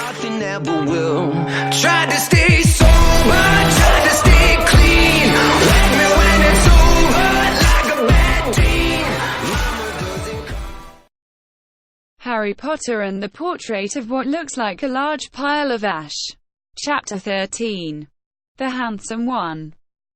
nothing ever will. Tried to stay sober, tried to stay clean. Wake me when it's over, like a bad dream. Mama doesn't come. Harry Potter and the Portrait of What Looks Like a Large Pile of Ash. Chapter 13. The Handsome One.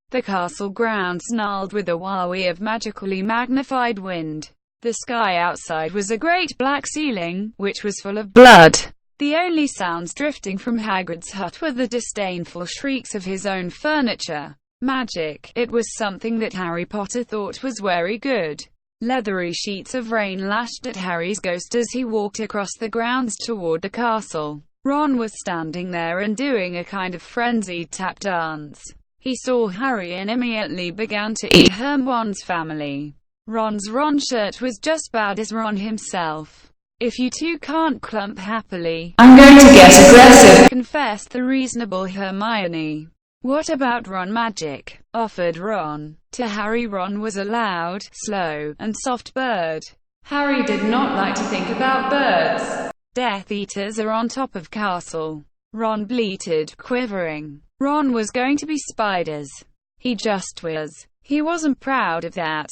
The castle grounds snarled with a wahoo of magically magnified wind. The sky outside was a great black ceiling, which was full of blood. The only sounds drifting from Hagrid's hut were the disdainful shrieks of his own furniture. Magic. It was something that Harry Potter thought was very good. Leathery sheets of rain lashed at Harry's ghost as he walked across the grounds toward the castle. Ron was standing there and doing a kind of frenzied tap dance. He saw Harry and immediately began to eat Hermione's family. Ron's Ron shirt was just bad as Ron himself. "If you two can't clump happily, I'm going to get aggressive," confessed the reasonable Hermione. "What about Ron magic?" offered Ron. To Harry, Ron was a loud, slow, and soft bird. Harry did not like to think about birds. "Death Eaters are on top of castle," Ron bleated, quivering. Ron was going to be spiders. He just was. He wasn't proud of that.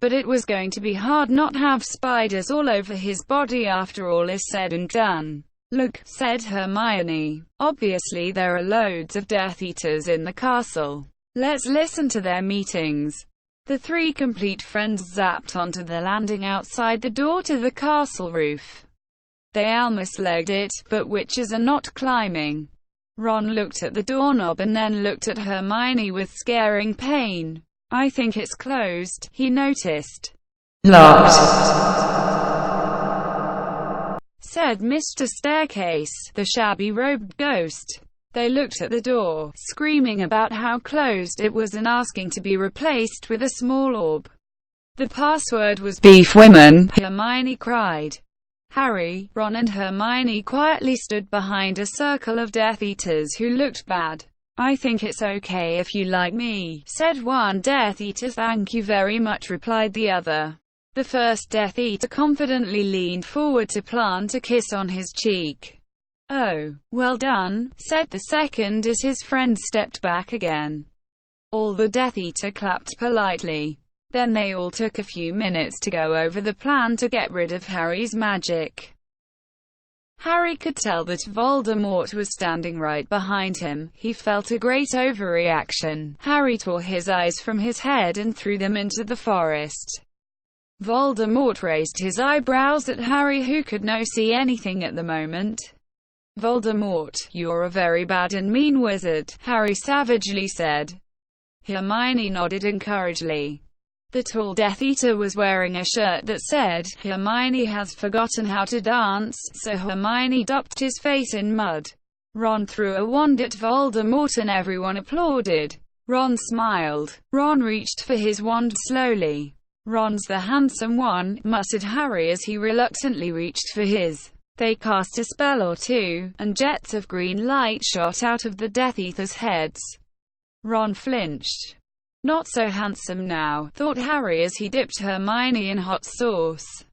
But it was going to be hard not have spiders all over his body after all is said and done. "Look," said Hermione. "Obviously there are loads of Death Eaters in the castle. Let's listen to their meetings." The three complete friends zapped onto the landing outside the door to the castle roof. They almost legged it, but witches are not climbing. Ron looked at the doorknob and then looked at Hermione with scaring pain. "I think it's closed," he noticed. "Locked," said Mr. Staircase, the shabby-robed ghost. They looked at the door, screaming about how closed it was and asking to be replaced with a small orb. "The password was beef women," Hermione cried. Harry, Ron and Hermione quietly stood behind a circle of Death Eaters who looked bad. "I think it's okay if you like me," said one Death Eater. "Thank you very much," replied the other. The first Death Eater confidently leaned forward to plant a kiss on his cheek. "Oh, well done," said the second as his friend stepped back again. All the Death Eater clapped politely. Then they all took a few minutes to go over the plan to get rid of Harry's magic. Harry could tell that Voldemort was standing right behind him. He felt a great overreaction. Harry tore his eyes from his head and threw them into the forest. Voldemort raised his eyebrows at Harry, who could not see anything at the moment. "Voldemort, you're a very bad and mean wizard," Harry savagely said. Hermione nodded encouragingly. The tall Death Eater was wearing a shirt that said, "Hermione has forgotten how to dance," so Hermione ducked his face in mud. Ron threw a wand at Voldemort and everyone applauded. Ron smiled. Ron reached for his wand slowly. "Ron's the handsome one," muttered Harry as he reluctantly reached for his. They cast a spell or two, and jets of green light shot out of the Death Eaters' heads. Ron flinched. "Not so handsome now," thought Harry as he dipped Hermione in hot sauce.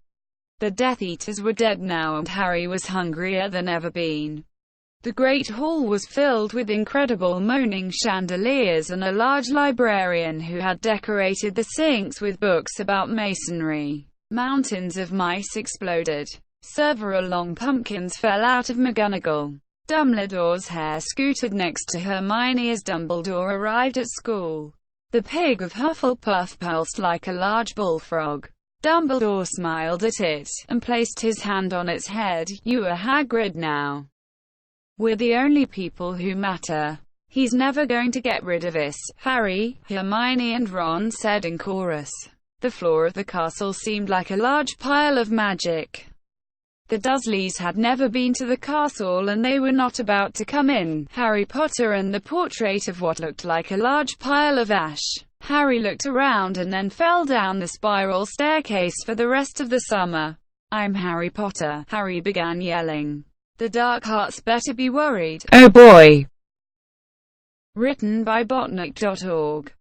The Death Eaters were dead now and Harry was hungrier than ever been. The great hall was filled with incredible moaning chandeliers and a large librarian who had decorated the sinks with books about masonry. Mountains of mice exploded. Several long pumpkins fell out of McGonagall. Dumbledore's hair scooted next to Hermione as Dumbledore arrived at school. The pig of Hufflepuff pulsed like a large bullfrog. Dumbledore smiled at it, and placed his hand on its head. "You are Hagrid now. We're the only people who matter. He's never going to get rid of us." Harry, Hermione and Ron said in chorus. The floor of the castle seemed like a large pile of magic. The Dursleys had never been to the castle and they were not about to come in. Harry Potter and the Portrait of What Looked Like a Large Pile of Ash. Harry looked around and then fell down the spiral staircase for the rest of the summer. "I'm Harry Potter," Harry began yelling. "The Dark Arts better be worried. Oh boy." Written by botnik.org.